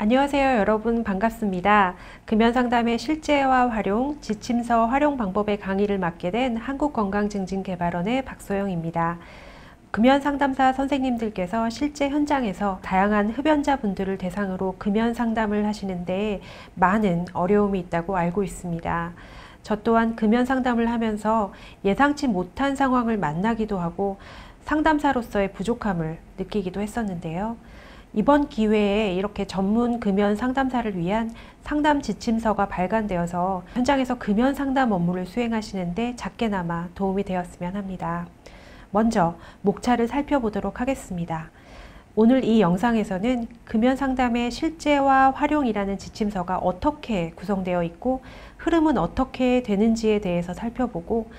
안녕하세요, 여러분. 반갑습니다. 금연상담의 실제와 활용, 지침서 활용 방법의 강의를 맡게 된 한국건강증진개발원의 박소영입니다. 금연상담사 선생님들께서 실제 현장에서 다양한 흡연자분들을 대상으로 금연상담을 하시는데 많은 어려움이 있다고 알고 있습니다. 저 또한 금연상담을 하면서 예상치 못한 상황을 만나기도 하고 상담사로서의 부족함을 느끼기도 했었는데요. 이번 기회에 이렇게 전문 금연 상담사를 위한 상담 지침서가 발간되어서 현장에서 금연 상담 업무를 수행하시는데 작게나마 도움이 되었으면 합니다. 먼저 목차를 살펴보도록 하겠습니다. 오늘 이 영상에서는 금연 상담의 실제와 활용이라는 지침서가 어떻게 구성되어 있고 흐름은 어떻게 되는지에 대해서 살펴보고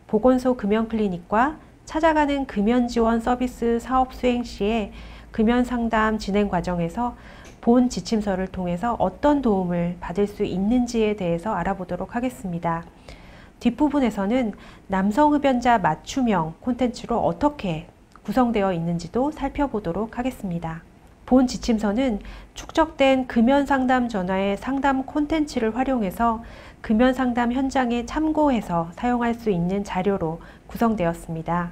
보건소 금연클리닉과 찾아가는 금연지원 서비스 사업 수행 시에 금연상담 진행 과정에서 본 지침서를 통해서 어떤 도움을 받을 수 있는지에 대해서 알아보도록 하겠습니다. 뒷부분에서는 남성 흡연자 맞춤형 콘텐츠로 어떻게 구성되어 있는지도 살펴보도록 하겠습니다. 본 지침서는 축적된 금연상담 전화의 상담 콘텐츠를 활용해서 금연상담 현장에 참고해서 사용할 수 있는 자료로 구성되었습니다.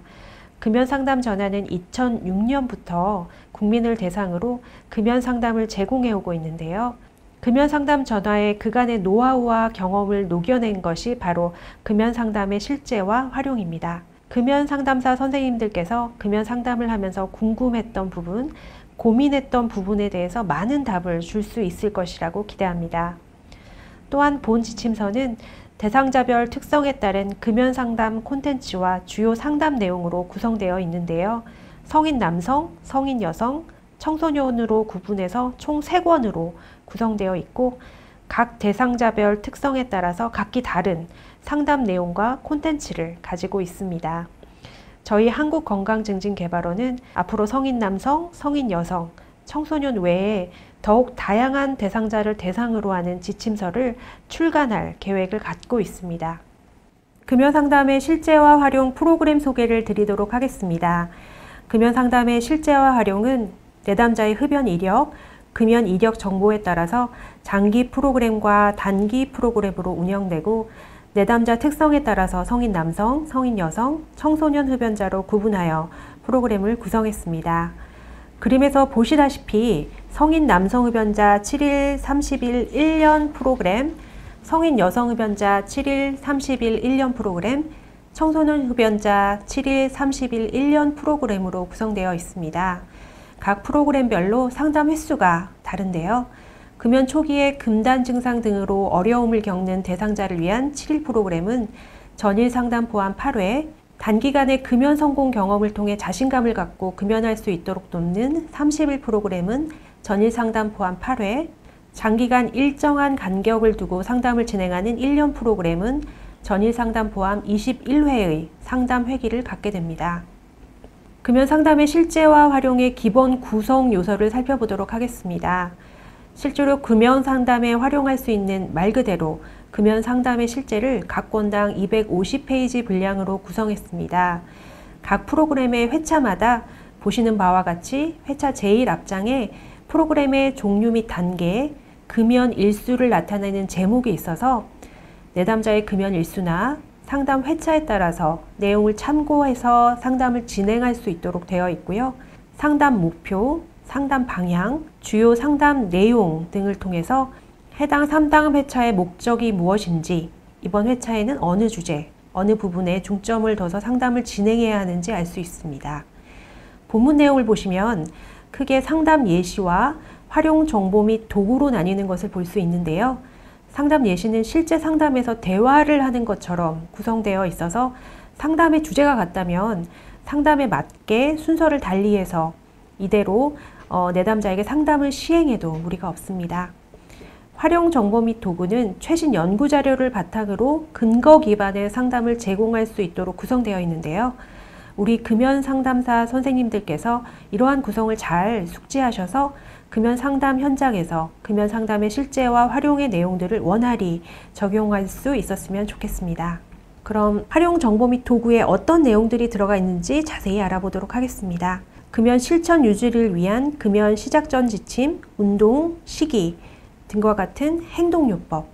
금연상담 전화는 2006년부터 국민을 대상으로 금연상담을 제공해 오고 있는데요. 금연상담 전화의 그간의 노하우와 경험을 녹여낸 것이 바로 금연상담의 실제와 활용입니다. 금연상담사 선생님들께서 금연상담을 하면서 궁금했던 부분, 고민했던 부분에 대해서 많은 답을 줄 수 있을 것이라고 기대합니다. 또한 본 지침서는 대상자별 특성에 따른 금연상담 콘텐츠와 주요 상담 내용으로 구성되어 있는데요. 성인 남성, 성인 여성, 청소년으로 구분해서 총 3권으로 구성되어 있고 각 대상자별 특성에 따라서 각기 다른 상담 내용과 콘텐츠를 가지고 있습니다. 저희 한국건강증진개발원은 앞으로 성인 남성, 성인 여성, 청소년 외에 더욱 다양한 대상자를 대상으로 하는 지침서를 출간할 계획을 갖고 있습니다. 금연상담의 실제와 활용 프로그램 소개를 드리도록 하겠습니다. 금연상담의 실제와 활용은 내담자의 흡연 이력, 금연 이력 정보에 따라서 장기 프로그램과 단기 프로그램으로 운영되고 내담자 특성에 따라서 성인 남성, 성인 여성, 청소년 흡연자로 구분하여 프로그램을 구성했습니다. 그림에서 보시다시피 성인 남성 흡연자 7일, 30일 1년 프로그램, 성인 여성 흡연자 7일, 30일 1년 프로그램, 청소년 흡연자 7일, 30일 1년 프로그램으로 구성되어 있습니다. 각 프로그램별로 상담 횟수가 다른데요. 금연 초기에 금단 증상 등으로 어려움을 겪는 대상자를 위한 7일 프로그램은 전일 상담 포함 8회, 단기간의 금연 성공 경험을 통해 자신감을 갖고 금연할 수 있도록 돕는 30일 프로그램은 전일 상담 포함 8회, 장기간 일정한 간격을 두고 상담을 진행하는 1년 프로그램은 전일 상담 포함 21회의 상담 회기를 갖게 됩니다. 금연 상담의 실제와 활용의 기본 구성 요소를 살펴보도록 하겠습니다. 실제로 금연 상담에 활용할 수 있는 말 그대로 금연 상담의 실제를 각 권당 250페이지 분량으로 구성했습니다. 각 프로그램의 회차마다 보시는 바와 같이 회차 제1 앞장에 프로그램의 종류 및 단계, 금연 일수를 나타내는 제목이 있어서 내담자의 금연 일수나 상담 회차에 따라서 내용을 참고해서 상담을 진행할 수 있도록 되어 있고요. 상담 목표, 상담 방향, 주요 상담 내용 등을 통해서 해당 상담 회차의 목적이 무엇인지, 이번 회차에는 어느 주제, 어느 부분에 중점을 둬서 상담을 진행해야 하는지 알 수 있습니다. 본문 내용을 보시면 크게 상담 예시와 활용 정보 및 도구로 나뉘는 것을 볼 수 있는데요. 상담 예시는 실제 상담에서 대화를 하는 것처럼 구성되어 있어서 상담의 주제가 같다면 상담에 맞게 순서를 달리해서 이대로 내담자에게 상담을 시행해도 무리가 없습니다. 활용 정보 및 도구는 최신 연구 자료를 바탕으로 근거 기반의 상담을 제공할 수 있도록 구성되어 있는데요. 우리 금연 상담사 선생님들께서 이러한 구성을 잘 숙지하셔서 금연 상담 현장에서 금연 상담의 실제와 활용의 내용들을 원활히 적용할 수 있었으면 좋겠습니다. 그럼 활용 정보 및 도구에 어떤 내용들이 들어가 있는지 자세히 알아보도록 하겠습니다. 금연 실천 유지를 위한 금연 시작 전 지침, 운동, 시기 등과 같은 행동요법,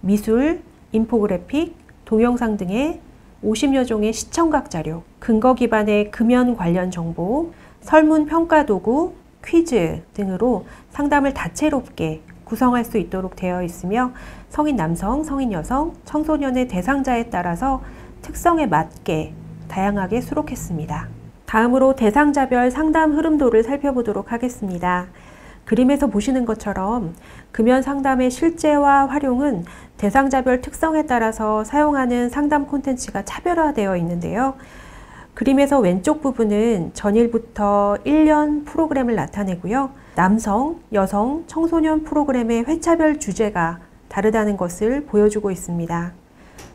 미술, 인포그래픽, 동영상 등의 50여 종의 시청각 자료, 근거 기반의 금연 관련 정보, 설문 평가 도구, 퀴즈 등으로 상담을 다채롭게 구성할 수 있도록 되어 있으며 성인 남성, 성인 여성, 청소년의 대상자에 따라서 특성에 맞게 다양하게 수록했습니다. 다음으로 대상자별 상담 흐름도를 살펴보도록 하겠습니다. 그림에서 보시는 것처럼 금연 상담의 실제와 활용은 대상자별 특성에 따라서 사용하는 상담 콘텐츠가 차별화되어 있는데요. 그림에서 왼쪽 부분은 전일부터 1년 프로그램을 나타내고요. 남성, 여성, 청소년 프로그램의 회차별 주제가 다르다는 것을 보여주고 있습니다.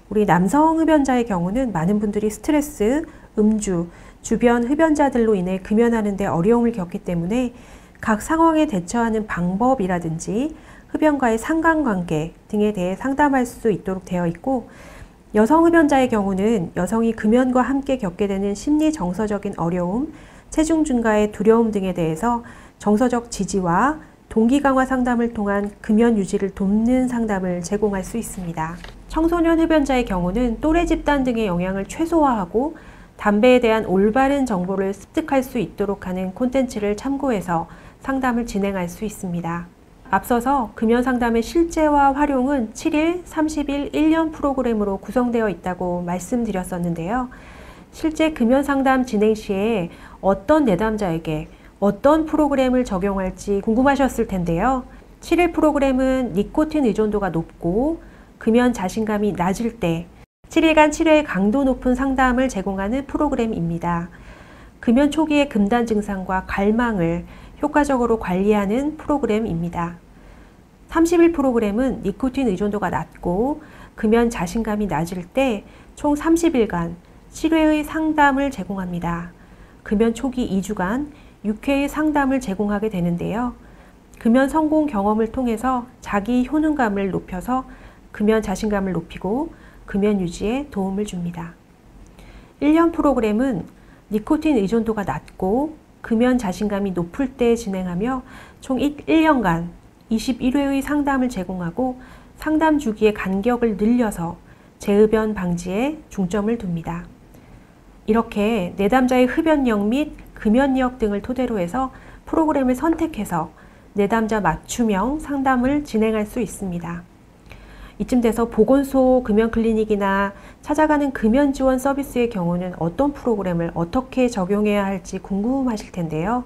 우리 남성 흡연자의 경우는 많은 분들이 스트레스, 음주, 주변 흡연자들로 인해 금연하는 데 어려움을 겪기 때문에 각 상황에 대처하는 방법이라든지 흡연과의 상관관계 등에 대해 상담할 수 있도록 되어 있고, 여성 흡연자의 경우는 여성이 금연과 함께 겪게 되는 심리 정서적인 어려움, 체중 증가의 두려움 등에 대해서 정서적 지지와 동기 강화 상담을 통한 금연 유지를 돕는 상담을 제공할 수 있습니다. 청소년 흡연자의 경우는 또래 집단 등의 영향을 최소화하고 담배에 대한 올바른 정보를 습득할 수 있도록 하는 콘텐츠를 참고해서 상담을 진행할 수 있습니다. 앞서서 금연 상담의 실제와 활용은 7일, 30일, 1년 프로그램으로 구성되어 있다고 말씀드렸었는데요. 실제 금연 상담 진행 시에 어떤 내담자에게 어떤 프로그램을 적용할지 궁금하셨을 텐데요. 7일 프로그램은 니코틴 의존도가 높고 금연 자신감이 낮을 때 7일간 7회의 강도 높은 상담을 제공하는 프로그램입니다. 금연 초기의 금단 증상과 갈망을 효과적으로 관리하는 프로그램입니다. 30일 프로그램은 니코틴 의존도가 낮고 금연 자신감이 낮을 때 총 30일간 7회의 상담을 제공합니다. 금연 초기 2주간 6회의 상담을 제공하게 되는데요. 금연 성공 경험을 통해서 자기 효능감을 높여서 금연 자신감을 높이고 금연 유지에 도움을 줍니다. 1년 프로그램은 니코틴 의존도가 낮고 금연 자신감이 높을 때 진행하며 총 1년간 21회의 상담을 제공하고 상담 주기의 간격을 늘려서 재흡연 방지에 중점을 둡니다. 이렇게 내담자의 흡연력 및 금연력 등을 토대로 해서 프로그램을 선택해서 내담자 맞춤형 상담을 진행할 수 있습니다. 이쯤 돼서 보건소 금연 클리닉이나 찾아가는 금연 지원 서비스의 경우는 어떤 프로그램을 어떻게 적용해야 할지 궁금하실 텐데요.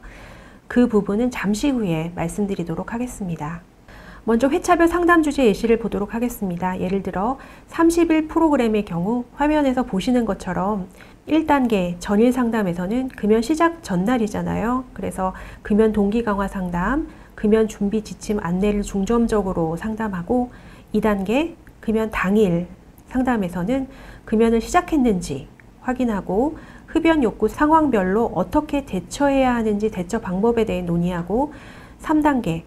그 부분은 잠시 후에 말씀드리도록 하겠습니다. 먼저 회차별 상담 주제 예시를 보도록 하겠습니다. 예를 들어 30일 프로그램의 경우 화면에서 보시는 것처럼 1단계 전일 상담에서는 금연 시작 전날이잖아요. 그래서 금연 동기 강화 상담, 금연 준비 지침 안내를 중점적으로 상담하고 2단계 금연 당일 상담에서는 금연을 시작했는지 확인하고 흡연 욕구 상황별로 어떻게 대처해야 하는지 대처 방법에 대해 논의하고 3단계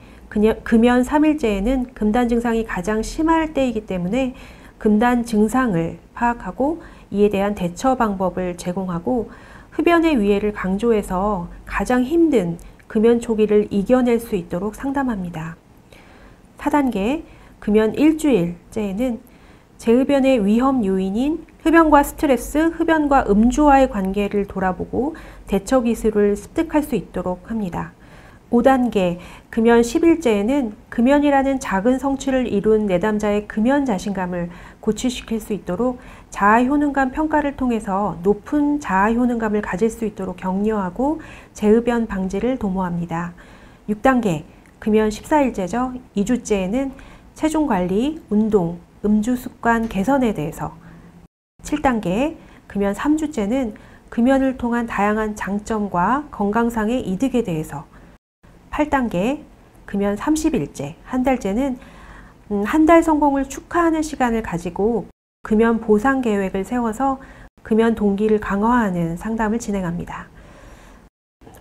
금연 3일째에는 금단 증상이 가장 심할 때이기 때문에 금단 증상을 파악하고 이에 대한 대처 방법을 제공하고 흡연의 위해를 강조해서 가장 힘든 금연 초기를 이겨낼 수 있도록 상담합니다. 4단계 금연 일주일째에는 재흡연의 위험 요인인 흡연과 스트레스, 흡연과 음주와의 관계를 돌아보고 대처 기술을 습득할 수 있도록 합니다. 5단계 금연 10일째에는 금연이라는 작은 성취를 이룬 내담자의 금연 자신감을 고취시킬 수 있도록 자아 효능감 평가를 통해서 높은 자아 효능감을 가질 수 있도록 격려하고 재흡연 방지를 도모합니다. 6단계 금연 14일째죠. 2주째에는 체중 관리, 운동, 음주 습관 개선에 대해서 7단계 금연 3주째는 금연을 통한 다양한 장점과 건강상의 이득에 대해서 8단계 금연 30일째, 한 달째는 한 달 성공을 축하하는 시간을 가지고 금연 보상 계획을 세워서 금연 동기를 강화하는 상담을 진행합니다.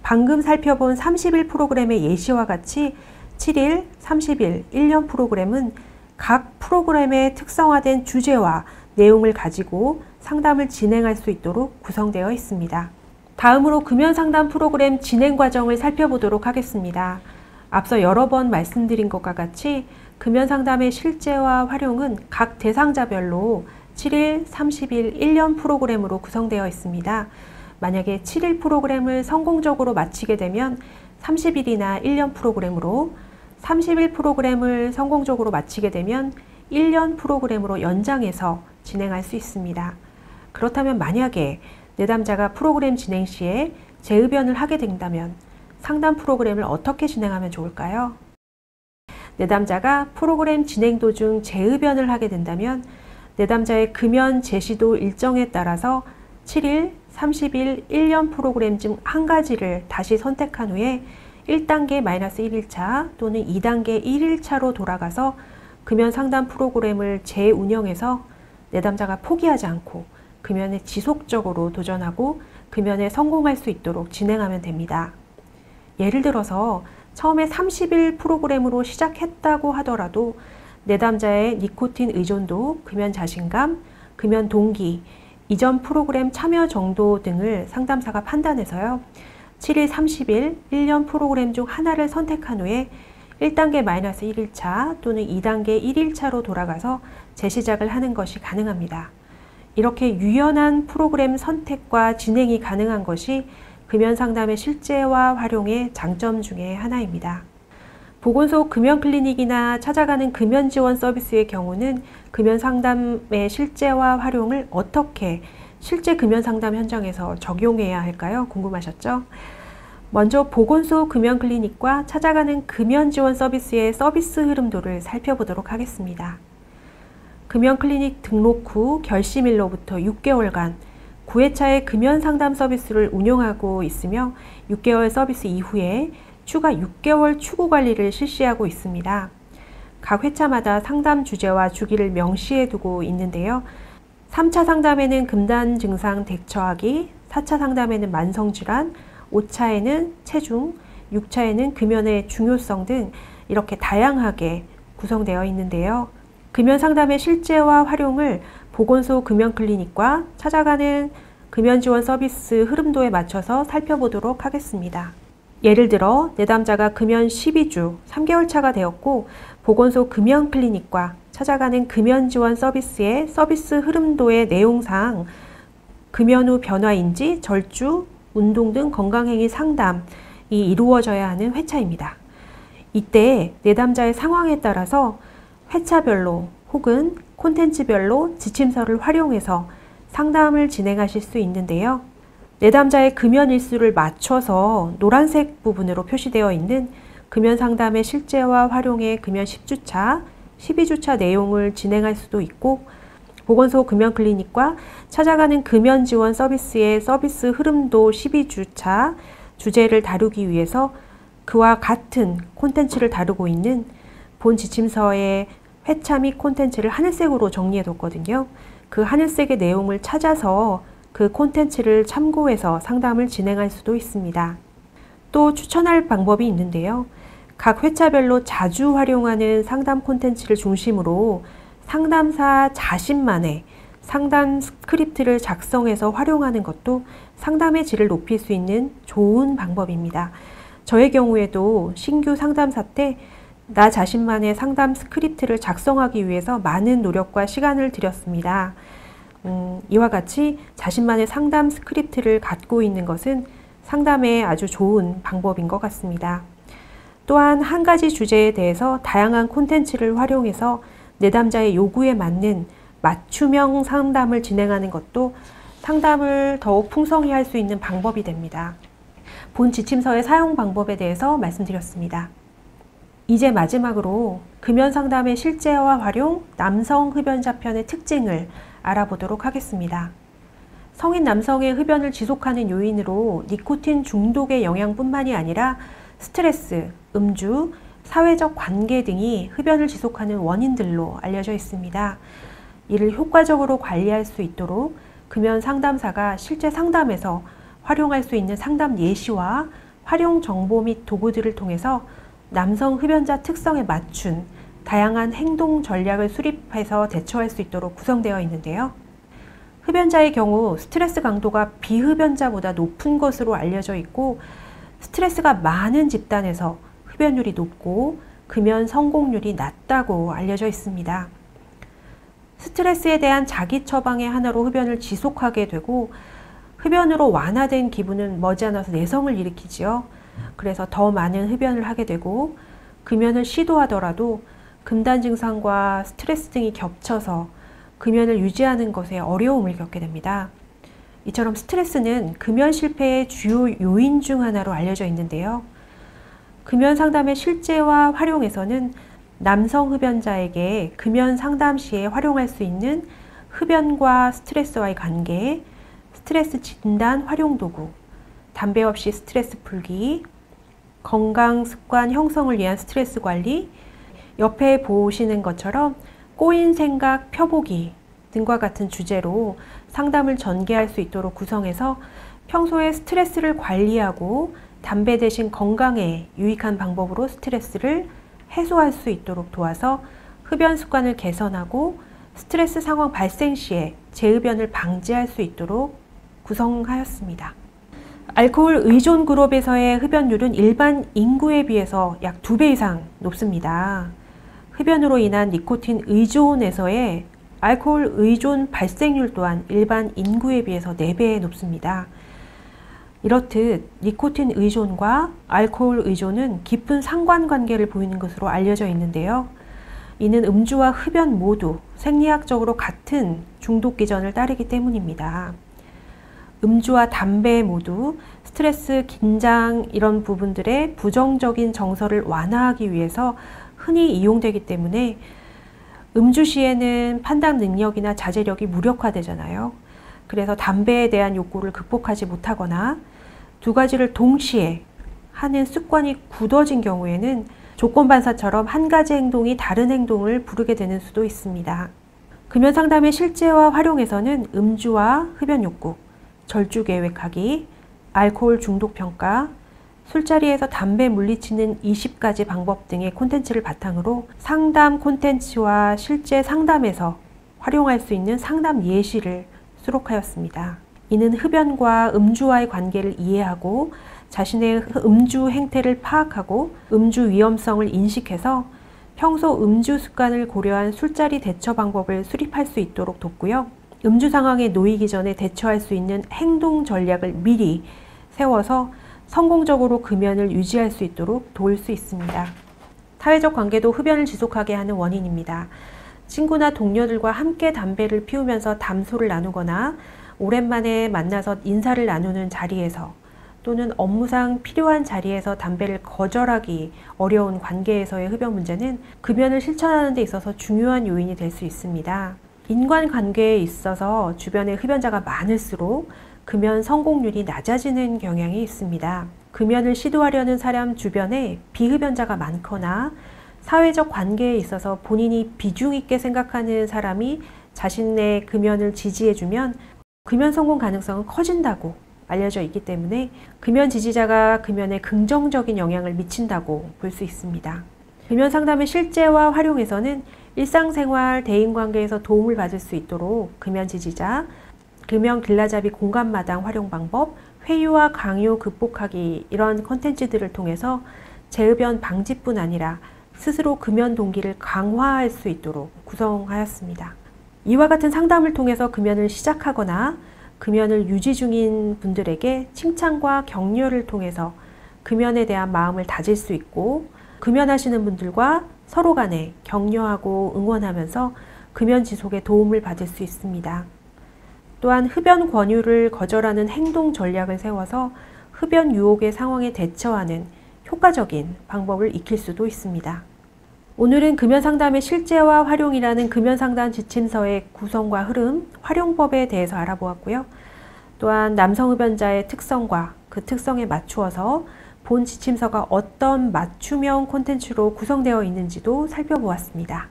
방금 살펴본 30일 프로그램의 예시와 같이 7일, 30일, 1년 프로그램은 각 프로그램의 특성화된 주제와 내용을 가지고 상담을 진행할 수 있도록 구성되어 있습니다. 다음으로 금연상담 프로그램 진행 과정을 살펴보도록 하겠습니다. 앞서 여러 번 말씀드린 것과 같이 금연상담의 실제와 활용은 각 대상자별로 7일, 30일, 1년 프로그램으로 구성되어 있습니다. 만약에 7일 프로그램을 성공적으로 마치게 되면 30일이나 1년 프로그램으로, 30일 프로그램을 성공적으로 마치게 되면 1년 프로그램으로 연장해서 진행할 수 있습니다. 그렇다면 만약에 내담자가 프로그램 진행 시에 재흡연을 하게 된다면 상담 프로그램을 어떻게 진행하면 좋을까요? 내담자가 프로그램 진행 도중 재흡연을 하게 된다면 내담자의 금연 제시도 일정에 따라서 7일, 30일, 1년 프로그램 중 한 가지를 다시 선택한 후에 1단계 -1일차 또는 2단계 1일차로 돌아가서 금연 상담 프로그램을 재운영해서 내담자가 포기하지 않고 금연에 지속적으로 도전하고 금연에 성공할 수 있도록 진행하면 됩니다. 예를 들어서 처음에 30일 프로그램으로 시작했다고 하더라도 내담자의 니코틴 의존도, 금연 자신감, 금연 동기, 이전 프로그램 참여 정도 등을 상담사가 판단해서요. 7일, 30일, 1년 프로그램 중 하나를 선택한 후에 1단계 -1일차 또는 2단계 1일차로 돌아가서 재시작을 하는 것이 가능합니다. 이렇게 유연한 프로그램 선택과 진행이 가능한 것이 금연상담의 실제와 활용의 장점 중에 하나입니다. 보건소 금연클리닉이나 찾아가는 금연지원 서비스의 경우는 금연상담의 실제와 활용을 어떻게 실제 금연상담 현장에서 적용해야 할까요? 궁금하셨죠? 먼저 보건소 금연클리닉과 찾아가는 금연지원 서비스의 서비스 흐름도를 살펴보도록 하겠습니다. 금연클리닉 등록 후 결심일로부터 6개월간 9회차의 금연상담 서비스를 운영하고 있으며 6개월 서비스 이후에 추가 6개월 추구관리를 실시하고 있습니다. 각 회차마다 상담 주제와 주기를 명시해 두고 있는데요. 3차 상담에는 금단 증상 대처하기, 4차 상담에는 만성질환, 5차에는 체중, 6차에는 금연의 중요성 등 이렇게 다양하게 구성되어 있는데요. 금연상담의 실제와 활용을 보건소 금연클리닉과 찾아가는 금연지원 서비스 흐름도에 맞춰서 살펴보도록 하겠습니다. 예를 들어 내담자가 금연 12주 3개월 차가 되었고 보건소 금연클리닉과 찾아가는 금연지원 서비스의 서비스 흐름도의 내용상 금연 후 변화인지, 절주, 운동 등 건강행위 상담이 이루어져야 하는 회차입니다. 이때 내담자의 상황에 따라서 회차별로 혹은 콘텐츠별로 지침서를 활용해서 상담을 진행하실 수 있는데요. 내담자의 금연 일수를 맞춰서 노란색 부분으로 표시되어 있는 금연 상담의 실제와 활용의 금연 10주차, 12주차 내용을 진행할 수도 있고 보건소 금연클리닉과 찾아가는 금연지원 서비스의 서비스 흐름도 12주차 주제를 다루기 위해서 그와 같은 콘텐츠를 다루고 있는 본 지침서의 회차 및 콘텐츠를 하늘색으로 정리해 뒀거든요. 그 하늘색의 내용을 찾아서 그 콘텐츠를 참고해서 상담을 진행할 수도 있습니다. 또 추천할 방법이 있는데요. 각 회차별로 자주 활용하는 상담 콘텐츠를 중심으로 상담사 자신만의 상담 스크립트를 작성해서 활용하는 것도 상담의 질을 높일 수 있는 좋은 방법입니다. 저의 경우에도 신규 상담사 때 나 자신만의 상담 스크립트를 작성하기 위해서 많은 노력과 시간을 들였습니다. 이와 같이 자신만의 상담 스크립트를 갖고 있는 것은 상담에 아주 좋은 방법인 것 같습니다. 또한 한 가지 주제에 대해서 다양한 콘텐츠를 활용해서 내담자의 요구에 맞는 맞춤형 상담을 진행하는 것도 상담을 더욱 풍성히 할 수 있는 방법이 됩니다. 본 지침서의 사용 방법에 대해서 말씀드렸습니다. 이제 마지막으로 금연상담의 실제와 활용, 남성 흡연자 편의 특징을 알아보도록 하겠습니다. 성인 남성의 흡연을 지속하는 요인으로 니코틴 중독의 영향뿐만이 아니라 스트레스, 음주, 사회적 관계 등이 흡연을 지속하는 원인들로 알려져 있습니다. 이를 효과적으로 관리할 수 있도록 금연 상담사가 실제 상담에서 활용할 수 있는 상담 예시와 활용 정보 및 도구들을 통해서 남성 흡연자 특성에 맞춘 다양한 행동 전략을 수립해서 대처할 수 있도록 구성되어 있는데요. 흡연자의 경우 스트레스 강도가 비흡연자보다 높은 것으로 알려져 있고, 스트레스가 많은 집단에서 흡연율이 높고 금연 성공률이 낮다고 알려져 있습니다. 스트레스에 대한 자기 처방의 하나로 흡연을 지속하게 되고, 흡연으로 완화된 기분은 머지않아서 내성을 일으키지요. 그래서 더 많은 흡연을 하게 되고, 금연을 시도하더라도 금단 증상과 스트레스 등이 겹쳐서 금연을 유지하는 것에 어려움을 겪게 됩니다. 이처럼 스트레스는 금연 실패의 주요 요인 중 하나로 알려져 있는데요. 금연 상담의 실제와 활용에서는 남성 흡연자에게 금연 상담 시에 활용할 수 있는 흡연과 스트레스와의 관계, 스트레스 진단 활용 도구, 담배 없이 스트레스 풀기, 건강 습관 형성을 위한 스트레스 관리, 옆에 보시는 것처럼 꼬인 생각 펴보기 등과 같은 주제로 상담을 전개할 수 있도록 구성해서 평소에 스트레스를 관리하고 담배 대신 건강에 유익한 방법으로 스트레스를 해소할 수 있도록 도와서 흡연 습관을 개선하고 스트레스 상황 발생 시에 재흡연을 방지할 수 있도록 구성하였습니다. 알코올 의존 그룹에서의 흡연율은 일반 인구에 비해서 약 2배 이상 높습니다. 흡연으로 인한 니코틴 의존에서의 알코올 의존 발생률 또한 일반 인구에 비해서 4배 높습니다. 이렇듯 니코틴 의존과 알코올 의존은 깊은 상관관계를 보이는 것으로 알려져 있는데요. 이는 음주와 흡연 모두 생리학적으로 같은 중독 기전을 따르기 때문입니다. 음주와 담배 모두 스트레스, 긴장 이런 부분들의 부정적인 정서를 완화하기 위해서 흔히 이용되기 때문에 음주 시에는 판단 능력이나 자제력이 무력화되잖아요. 그래서 담배에 대한 욕구를 극복하지 못하거나 두 가지를 동시에 하는 습관이 굳어진 경우에는 조건반사처럼 한 가지 행동이 다른 행동을 부르게 되는 수도 있습니다. 금연 상담의 실제와 활용에서는 음주와 흡연 욕구, 절주 계획하기, 알코올 중독 평가, 술자리에서 담배 물리치는 20가지 방법 등의 콘텐츠를 바탕으로 상담 콘텐츠와 실제 상담에서 활용할 수 있는 상담 예시를 수록하였습니다. 이는 흡연과 음주와의 관계를 이해하고 자신의 음주 행태를 파악하고 음주 위험성을 인식해서 평소 음주 습관을 고려한 술자리 대처 방법을 수립할 수 있도록 돕고요. 음주 상황에 놓이기 전에 대처할 수 있는 행동 전략을 미리 세워서 성공적으로 금연을 유지할 수 있도록 도울 수 있습니다. 사회적 관계도 흡연을 지속하게 하는 원인입니다. 친구나 동료들과 함께 담배를 피우면서 담소를 나누거나 오랜만에 만나서 인사를 나누는 자리에서 또는 업무상 필요한 자리에서 담배를 거절하기 어려운 관계에서의 흡연 문제는 금연을 실천하는 데 있어서 중요한 요인이 될 수 있습니다. 인간관계에 있어서 주변에 흡연자가 많을수록 금연 성공률이 낮아지는 경향이 있습니다. 금연을 시도하려는 사람 주변에 비흡연자가 많거나 사회적 관계에 있어서 본인이 비중 있게 생각하는 사람이 자신의 금연을 지지해주면 금연 성공 가능성은 커진다고 알려져 있기 때문에 금연 지지자가 금연에 긍정적인 영향을 미친다고 볼 수 있습니다. 금연 상담의 실제와 활용에서는 일상생활, 대인관계에서 도움을 받을 수 있도록 금연 지지자, 금연 길라잡이 공간마당 활용 방법, 회유와 강요 극복하기 이런 콘텐츠들을 통해서 재흡연 방지뿐 아니라 스스로 금연 동기를 강화할 수 있도록 구성하였습니다. 이와 같은 상담을 통해서 금연을 시작하거나 금연을 유지 중인 분들에게 칭찬과 격려를 통해서 금연에 대한 마음을 다질 수 있고 금연하시는 분들과 서로 간에 격려하고 응원하면서 금연 지속에 도움을 받을 수 있습니다. 또한 흡연 권유를 거절하는 행동 전략을 세워서 흡연 유혹의 상황에 대처하는 효과적인 방법을 익힐 수도 있습니다. 오늘은 금연 상담의 실제와 활용이라는 금연 상담 지침서의 구성과 흐름, 활용법에 대해서 알아보았고요. 또한 남성 흡연자의 특성과 그 특성에 맞추어서 본 지침서가 어떤 맞춤형 콘텐츠로 구성되어 있는지도 살펴보았습니다.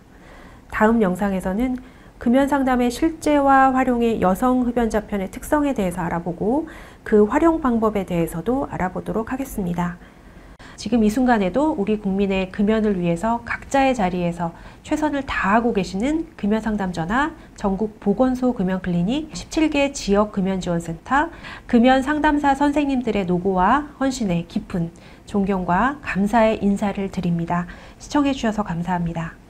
다음 영상에서는 금연 상담의 실제와 활용의 여성 흡연자 편의 특성에 대해서 알아보고 그 활용 방법에 대해서도 알아보도록 하겠습니다. 지금 이 순간에도 우리 국민의 금연을 위해서 각자의 자리에서 최선을 다하고 계시는 금연상담전화, 전국보건소 금연클리닉, 17개 지역 금연지원센터, 금연상담사 선생님들의 노고와 헌신에 깊은 존경과 감사의 인사를 드립니다. 시청해 주셔서 감사합니다.